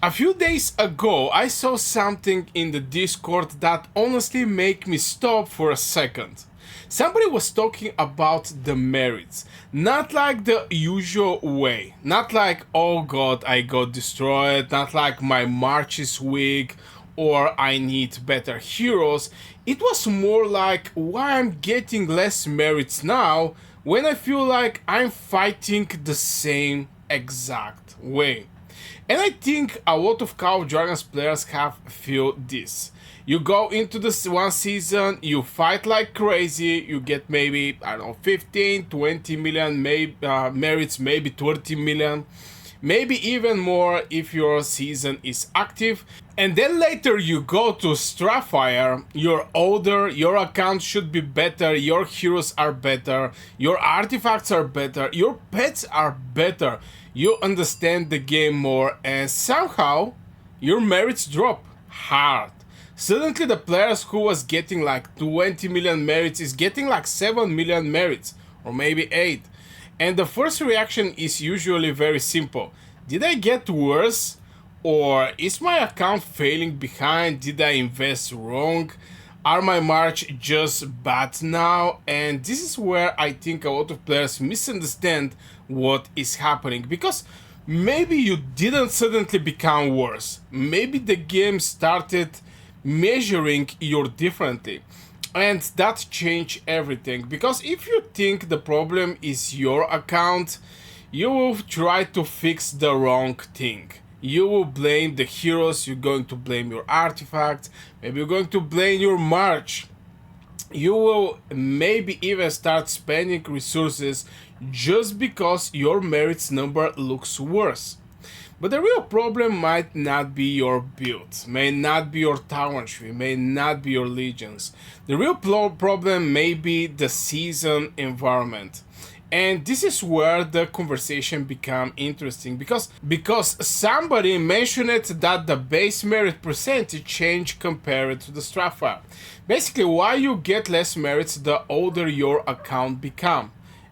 A few days ago, I saw something in the Discord that honestly made me stop for a second. Somebody was talking about the merits, not like the usual way, not like, oh god, I got destroyed, not like my march is weak or I need better heroes. It was more like why I'm getting less merits now when I feel like I'm fighting the same exact way. And I think a lot of Call of Dragons players have feel this. You go into this one season, you fight like crazy, you get maybe, I don't know, 15, 20 million merits, maybe 30 million, maybe even more if your season is active. And then later you go to Strife, you're older, your account should be better, your heroes are better, your artifacts are better, your pets are better, you understand the game more, and somehow your merits drop hard. Suddenly the players who was getting like 20 million merits is getting like 7 million merits, or maybe 8. And the first reaction is usually very simple. Did I get worse? Or is my account failing behind? Did I invest wrong? Are my march just bad now? And this is where I think a lot of players misunderstand what is happening, because maybe you didn't suddenly become worse. Maybe the game started measuring you differently. And that changed everything, because if you think the problem is your account, you will try to fix the wrong thing. You will blame the heroes, you're going to blame your artifacts, maybe you're going to blame your march. You will maybe even start spending resources just because your merits number looks worse. But the real problem might not be your build, may not be your talent tree, may not be your legions. The real problem may be the season environment. And this is where the conversation become interesting, because somebody mentioned that the base merit percentage change compared to the Strife. Basically, why you get less merits the older your account become.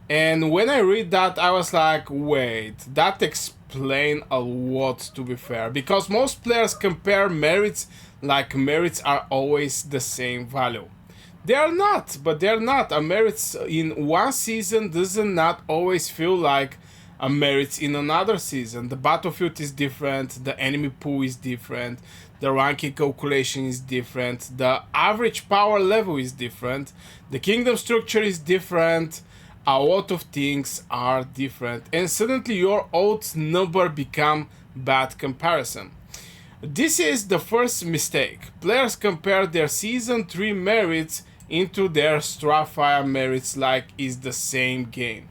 And when I read that, I was like, wait, that explains a lot, to be fair, because most players compare merits like merits are always the same value. They are not, but they are not. A merits in one season does not always feel like a merits in another season. The battlefield is different, the enemy pool is different, the ranking calculation is different, the average power level is different, the kingdom structure is different, a lot of things are different, and suddenly your old number become bad comparison. This is the first mistake. Players compare their season 3 merits into their Strife merits like it's the same game.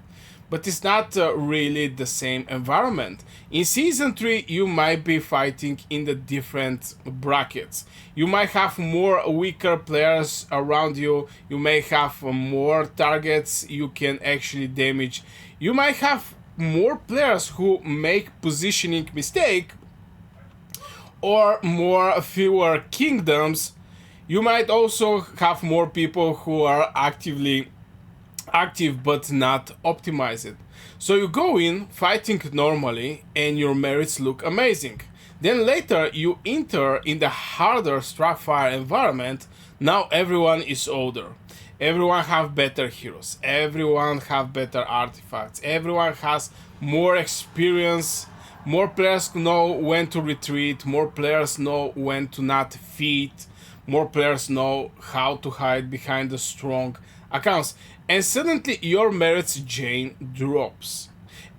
But it's not really the same environment. In season 3 you might be fighting in the different brackets. You might have more weaker players around you, you may have more targets you can actually damage. You might have more players who make positioning mistake, or more fewer kingdoms. You might also have more people who are active but not optimized. So you go in fighting normally and your merits look amazing. Then later you enter in the harder Strife environment. Now everyone is older. Everyone have better heroes. Everyone have better artifacts. Everyone has more experience. More players know when to retreat. More players know when to not feed. More players know how to hide behind the strong accounts. And suddenly your merits chain drops.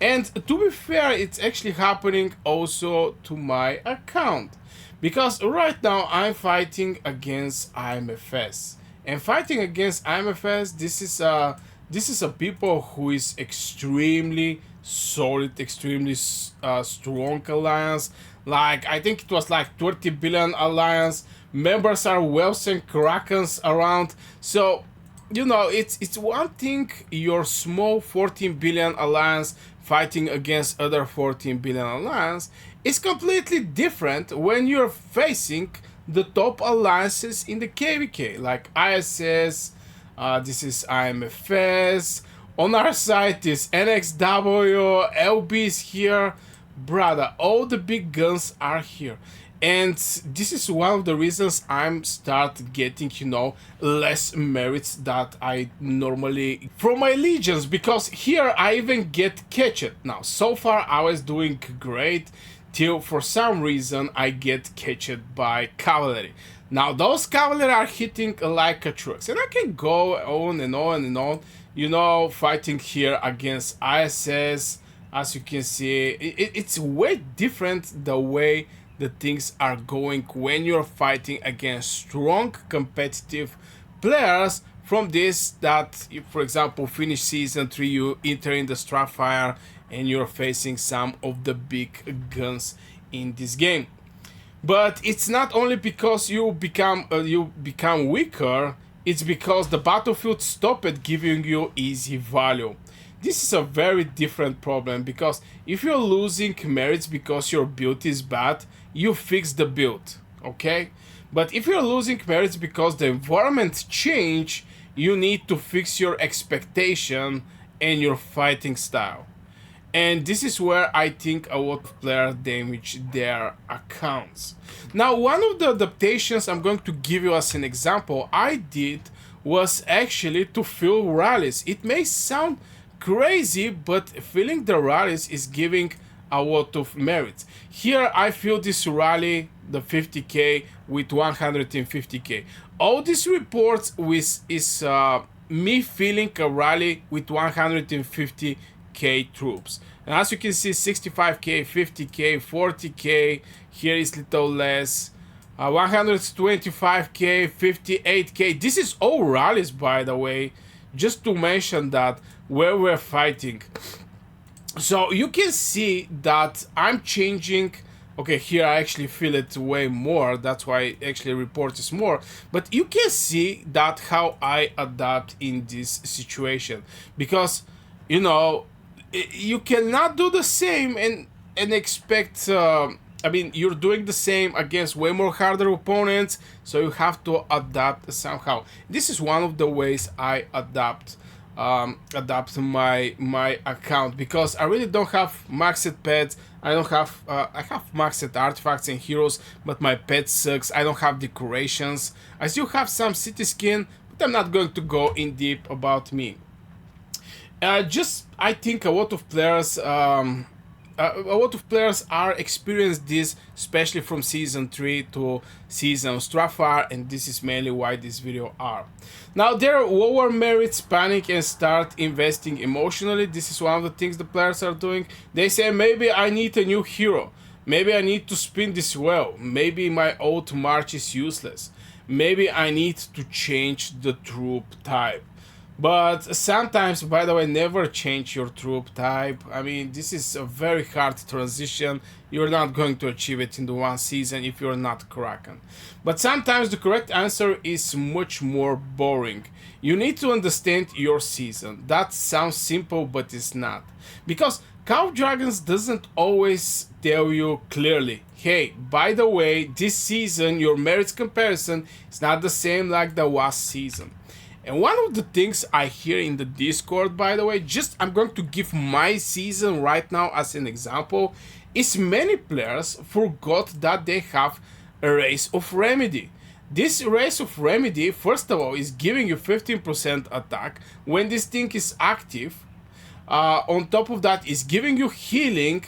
And to be fair, it's actually happening also to my account. Because right now I'm fighting against IMFS. And fighting against IMFS, this is a people who is extremely solid, extremely strong alliance. Like, I think it was like 30 billion alliance. Members are whales and krakens around. So, you know, it's one thing your small 14 billion alliance fighting against other 14 billion alliance. It's completely different when you're facing the top alliances in the KVK, like ISS, this is IMFS. On our side is NXW, LB is here, brother, all the big guns are here. And this is one of the reasons I'm start getting, you know, less merits that I normally from my legions, because here I even get catched. Now, so far I was doing great till for some reason I get catched by cavalry. Now those cavalry are hitting like a trucks, and I can go on and on and on, you know, fighting here against ISS. As you can see, it's way different the way the things are going when you're fighting against strong competitive players from this that, if, for example, finish season 3, you enter in the Strife and you're facing some of the big guns in this game. But it's not only because you become weaker, it's because the battlefield stopped giving you easy value. This is a very different problem, because if you're losing merits because your build is bad, you fix the build, okay? But if you're losing merits because the environment change, you need to fix your expectation and your fighting style. And this is where I think a lot of players damage their accounts. Now, one of the adaptations I'm going to give you as an example I did was actually to fill rallies. It may sound crazy, but filling the rallies is giving a lot of merits. Here I fill this rally, the 50k, with 150k. All these reports is me filling a rally with 150k troops. And as you can see, 65k, 50k, 40k, here is little less, 125k, 58k. This is all rallies, by the way, just to mention that where we're fighting. So you can see that I'm changing. Okay, here I actually feel it way more, that's why actually report is more. But you can see that how I adapt in this situation, because, you know, you cannot do the same and expect, I mean, you're doing the same against way more harder opponents, so you have to adapt somehow. This is one of the ways I adapt my account, because I really don't have maxed pets. I don't have I have maxed artifacts and heroes, but my pet sucks. I don't have decorations. I still have some city skin, but I'm not going to go in deep about me. Just I think a lot of players are experienced this, especially from season 3 to season Strife, and this is mainly why this video are. Now, there lower merits panic and start investing emotionally. This is one of the things the players are doing. They say, maybe I need a new hero, maybe I need to spin this well, maybe my old march is useless, maybe I need to change the troop type. But sometimes, by the way, never change your troop type. I mean, this is a very hard transition. You're not going to achieve it in the one season if you're not Kraken. But sometimes the correct answer is much more boring. You need to understand your season. That sounds simple, but it's not. Because Call of Dragons doesn't always tell you clearly, hey, by the way, this season your merits comparison is not the same like the last season. And one of the things I hear in the Discord, by the way, just I'm going to give my season right now as an example, is many players forgot that they have a Race of Remedy. This Race of Remedy, first of all, is giving you 15% attack when this thing is active. On top of that, is giving you healing,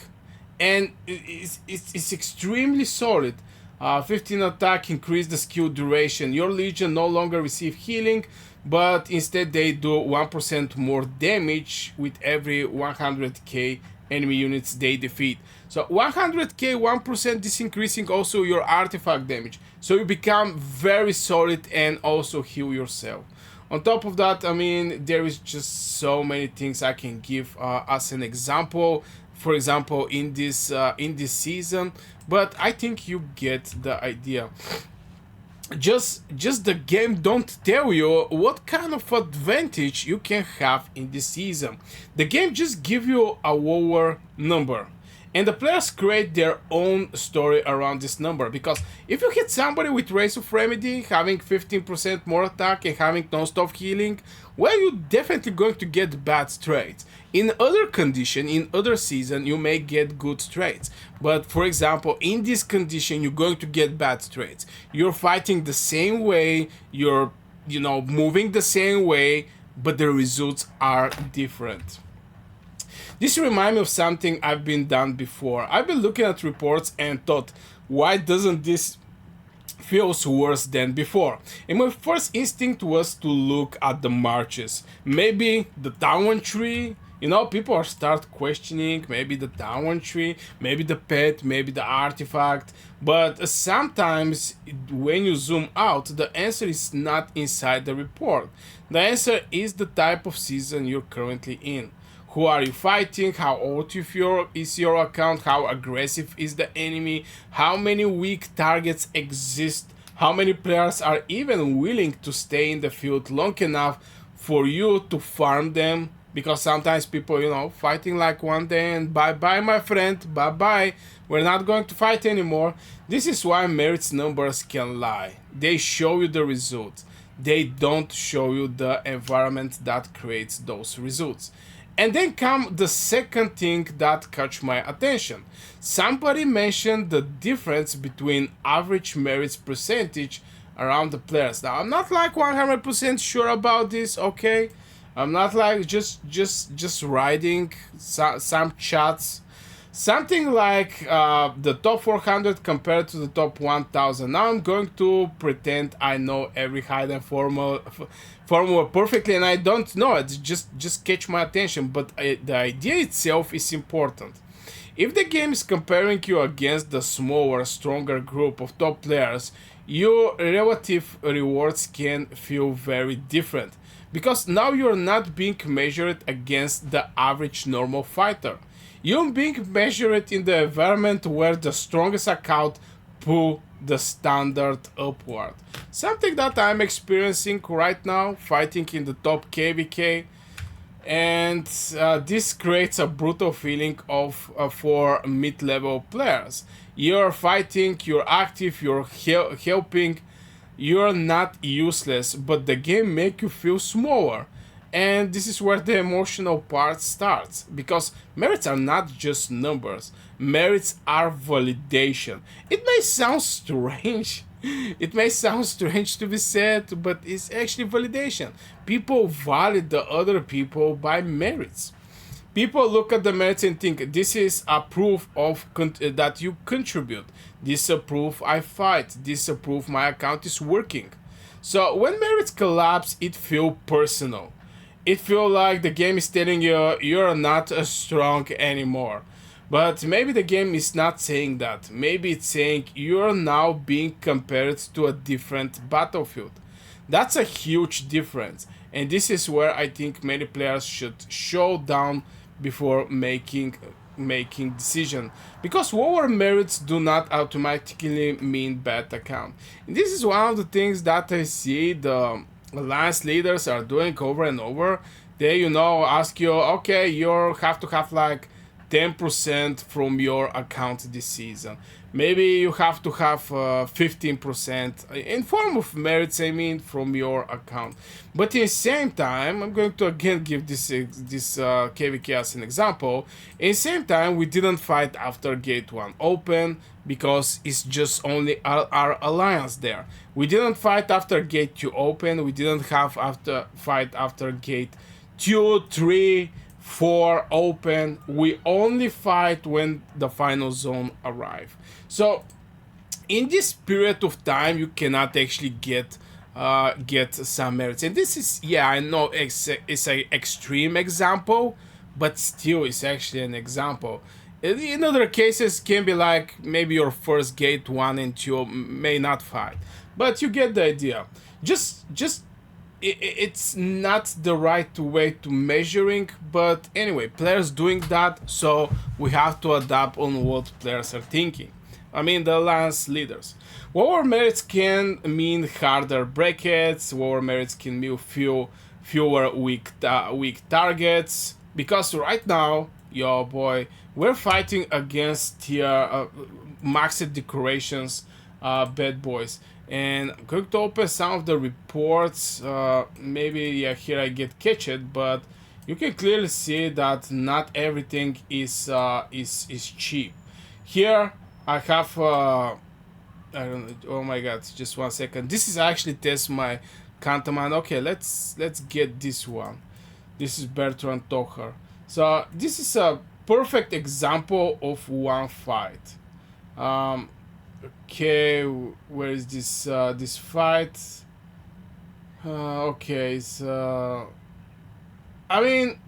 and it's extremely solid. 15 attack, increase the skill duration. Your legion no longer receive healing, but instead they do 1% more damage with every 100k enemy units they defeat. So 100k, 1%, this increasing also your artifact damage. So you become very solid and also heal yourself. On top of that, I mean, there is just so many things I can give as an example. For example, in this season, but I think you get the idea. Just the game don't tell you what kind of advantage you can have in this season. The game just give you a lower number, And the players create their own story around this number, because if you hit somebody with Race of Remedy, having 15% more attack and having non-stop healing, well, you're definitely going to get bad traits. In other condition, in other season, you may get good traits. But for example, in this condition, you're going to get bad traits. You're fighting the same way, you're, moving the same way, but the results are different. This reminds me of something I've been done before. I've been looking at reports and thought, why doesn't this feels worse than before? And my first instinct was to look at the marches. Maybe the downward tree, people are start questioning maybe the downward tree, maybe the pet, maybe the artifact. But sometimes when you zoom out, the answer is not inside the report. The answer is the type of season you're currently in. Who are you fighting? How old is your account? How aggressive is the enemy? How many weak targets exist? How many players are even willing to stay in the field long enough for you to farm them? Because sometimes people, fighting like one day and bye-bye, my friend, bye-bye. We're not going to fight anymore. This is why merits numbers can lie. They show you the results. They don't show you the environment that creates those results. And then come the second thing that caught my attention. Somebody mentioned the difference between average merits percentage around the players. Now, I'm not like 100% sure about this, okay? I'm not like just writing some chats. Something like the top 400 compared to the top 1000. Now I'm going to pretend I know every hidden formula perfectly, and I don't know it. Just catch my attention. But the idea itself is important. If the game is comparing you against the smaller, stronger group of top players, your relative rewards can feel very different. Because now you're not being measured against the average normal fighter. You're being measured in the environment where the strongest account pull the standard upward. Something that I'm experiencing right now, fighting in the top KVK. And this creates a brutal feeling of for mid-level players. You're fighting, you're active, you're helping. You're not useless, but the game makes you feel smaller. And this is where the emotional part starts. Because merits are not just numbers. Merits are validation. It may sound strange. It may sound strange to be said, but it's actually validation. People validate the other people by merits. People look at the merits and think, this is a proof of that you contribute. This is a proof I fight. This is a proof my account is working. So when merits collapse, it feels personal. It feels like the game is telling you you're not as strong anymore. But maybe the game is not saying that. Maybe it's saying you're now being compared to a different battlefield. That's a huge difference. And this is where I think many players should show down before making decision, because lower merits do not automatically mean bad account. And this is one of the things that I see the alliance leaders are doing over and over. They ask you, okay, you have to have like 10% from your account this season. Maybe you have to have 15% in form of merits, I mean, from your account. But in the same time, I'm going to again give this KVK as an example. In the same time, we didn't fight after gate 1 open because it's just only our alliance there. We didn't fight after gate 2 open. We didn't have fight after gate 2, 3, 4 open. We only fight when the final zone arrive. So in this period of time, you cannot actually get some merits. And this is, I know it's an extreme example, but still it's actually an example. In other cases, can be like maybe your first gate 1 and 2 may not fight, but you get the idea. It's not the right way to measuring, but anyway, players doing that, so we have to adapt on what players are thinking. I mean, the alliance leaders. Lower merits can mean harder brackets. Lower merits can mean fewer weak targets. Because right now, Yo, boy, we're fighting against tier maxed decorations, bad boys. And I'm going to open some of the reports. Maybe yeah, here I get catched, but you can clearly see that not everything is cheap. Here I have I don't know. Oh my god! Just 1 second. This is actually test my counterman. Okay, let's get this one. This is Bertrand Tocher. So this is a perfect example of one fight. Um, okay, where is this fight? Okay, so I mean,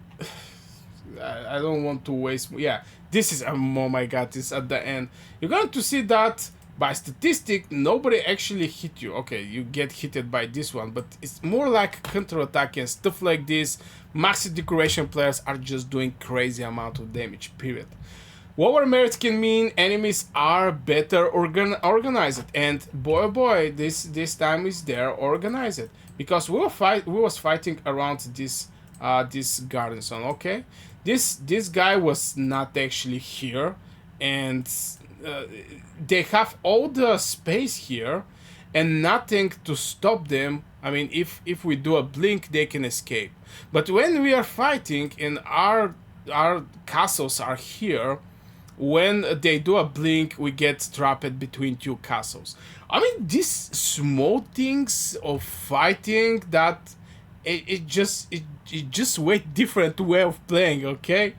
I don't want to waste. Yeah, this is oh my god, this at the end. You're going to see that by statistic, nobody actually hit you. Okay, you get hit by this one, but it's more like counter-attack and stuff like this. Maxi decoration players are just doing crazy amount of damage, period. Lower merits can mean enemies are better organized, and boy oh boy, this time is they're organized because we was fighting around this garrison. Okay, this guy was not actually here, and uh, they have all the space here and nothing to stop them. I mean, if we do a blink, they can escape. But when we are fighting and our castles are here, when they do a blink, we get trapped between two castles. I mean, these small things of fighting that it just way different way of playing. Okay,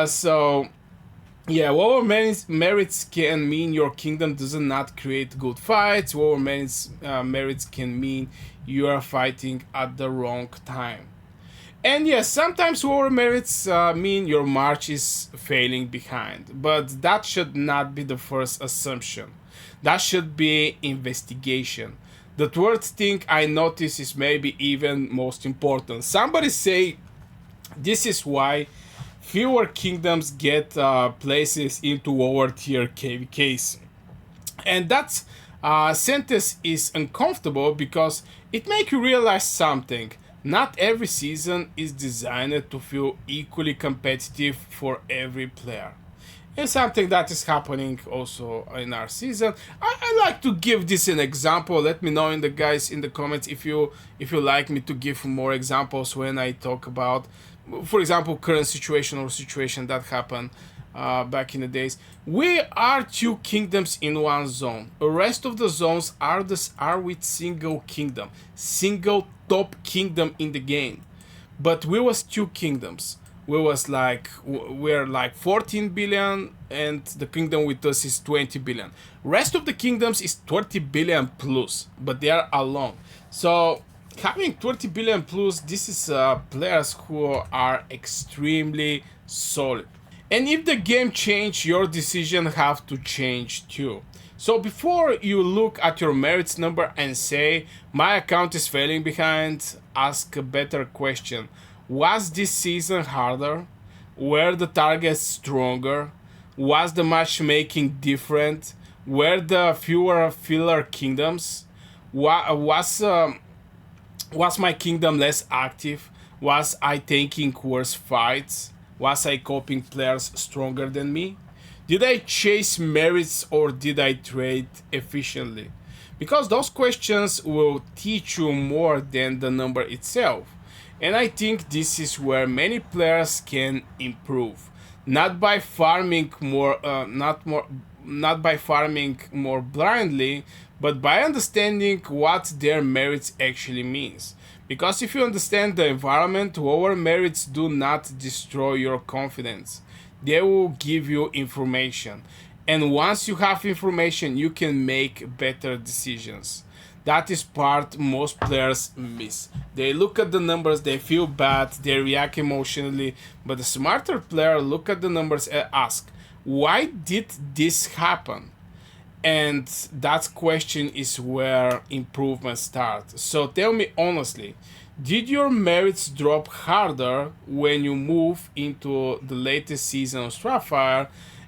so yeah, lower merits can mean your kingdom does not create good fights. Lower merits can mean you are fighting at the wrong time. And yes, sometimes lower merits mean your march is failing behind, but that should not be the first assumption. That should be investigation. The third thing I notice is maybe even most important. Somebody say this is why fewer kingdoms get places into lower tier KVKs. And that sentence is uncomfortable because it makes you realize something. Not every season is designed to feel equally competitive for every player. It's something that is happening also in our season. I like to give this an example. Let me know in the guys in the comments if you like me to give more examples when I talk about, for example, current situation or situation that happened back in the days. We are two kingdoms in one zone. The rest of the zones are with single kingdom, single top kingdom in the game. But we was two kingdoms. We're like 14 billion, and the kingdom with us is 20 billion. Rest of the kingdoms is 30 billion plus, but they are alone. So having 30 billion plus, this is players who are extremely solid. And if the game change, your decision have to change too. So before you look at your merits number and say, my account is failing behind, ask a better question. Was this season harder? Were the targets stronger? Was the matchmaking different? Were the fewer filler kingdoms? Was my kingdom less active? Was I taking worse fights? Was I coping players stronger than me? Did I chase merits or did I trade efficiently? Because those questions will teach you more than the number itself. And I think this is where many players can improve. Not by farming not by farming more blindly, but by understanding what their merits actually means. Because if you understand the environment, lower merits do not destroy your confidence. They will give you information. And once you have information, you can make better decisions. That is part most players miss. They look at the numbers, they feel bad, they react emotionally, but the smarter player look at the numbers and ask, why did this happen? And that question is where improvement starts. So tell me honestly, did your merits drop harder when you move into the latest season of Strife?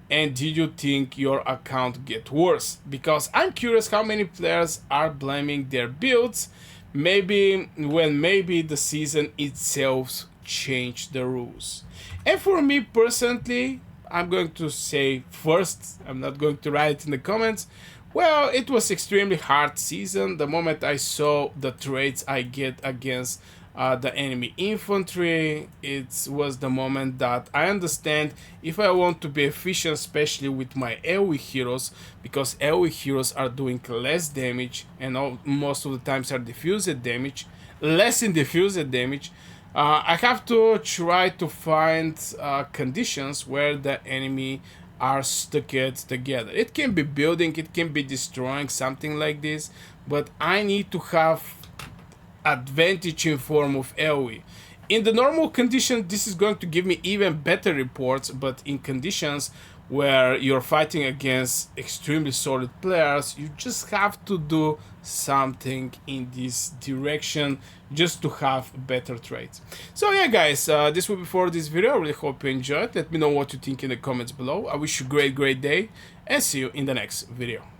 And did you think your account get worse? Because I'm curious how many players are blaming their builds, maybe the season itself change the rules. And for me personally, I'm going to say first, I'm not going to write it in the comments. Well, it was extremely hard season. The moment I saw the traits I get against the enemy infantry, it was the moment that I understand if I want to be efficient, especially with my AoE heroes, because AoE heroes are doing less damage and most of the times are diffused damage, less in diffused damage. I have to try to find conditions where the enemy are stuck together. It can be building, it can be destroying, something like this, but I need to have advantage in form of AoE. In the normal condition, this is going to give me even better reports, but in conditions where you're fighting against extremely solid players, you just have to do something in this direction just to have better traits. So yeah guys, this will be for this video. I really hope you enjoyed. Let me know what you think in the comments below. I wish you a great day and see you in the next video.